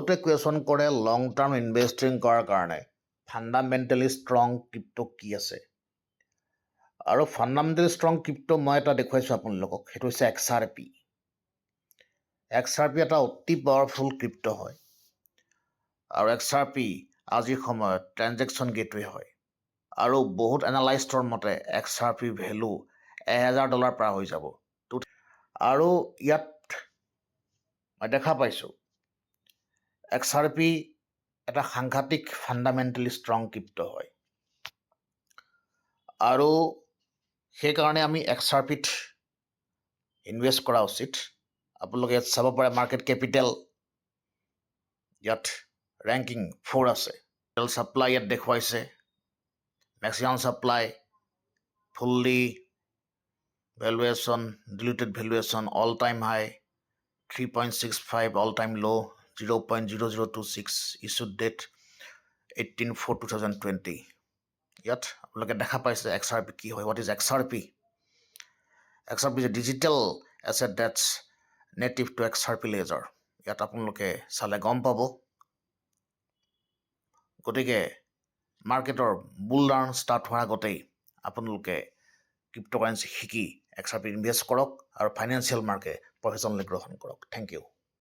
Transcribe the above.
বহুতে কুৱেশ্যন কৰে লং term investing কৰাৰ কাৰণে ফাণ্ডামেণ্টেলি ষ্ট্ৰং ক্ৰিপ্টো কি আছে আৰু ফাণ্ডামেণ্টেলি ষ্ট্ৰং ক্ৰিপ্টো মই এটা দেখুৱাইছোঁ আপোনালোকক সেইটো হৈছে XRP এটা অতি পাৱাৰফুল ক্ৰিপ্টো হয় আৰু XRP আজিৰ সময়ত ট্ৰেনজেকশ্যন গেটৱে হয় আৰু বহুত এনালাইষ্টৰ মতে XRP ভেলু $1000 পাৰ হৈ যাব আৰু ইয়াত মই দেখা পাইছোঁ XRP এটা সাংঘাতিক ফাণ্ডামেণ্টেলি ষ্ট্ৰং ক্ৰিপ্টো হয় আৰু সেইকাৰণে আমি XRPত ইনভেষ্ট কৰা উচিত আপোনালোকে ইয়াত চাব পাৰে মাৰ্কেট কেপিটেল ইয়াত ৰেংকিং 4 আছে ছাপ্লাই ইয়াত দেখুৱাইছে maximum supply fully valuation diluted valuation all time high 3.65 all time low' 0.0026 issued date 18/4/2020 ইয়াত আপোনালোকে দেখা পাইছে XRP কি হয় what is XRP is a digital asset that's native to XRP ledger ইয়াত আপোনালোকে চালে গম পাব গতিকে মাৰ্কেটৰ বুল ৰান ষ্টাৰ্ট হোৱাৰ আগতেই আপোনালোকে ক্ৰিপ্ট'কাৰেঞ্চি শিকি XRP ইনভেষ্ট কৰক আৰু ফাইনেন্সিয়েল মাৰ্কেট প্ৰফেশ্যনেলি গ্ৰহণ কৰক থেংক ইউ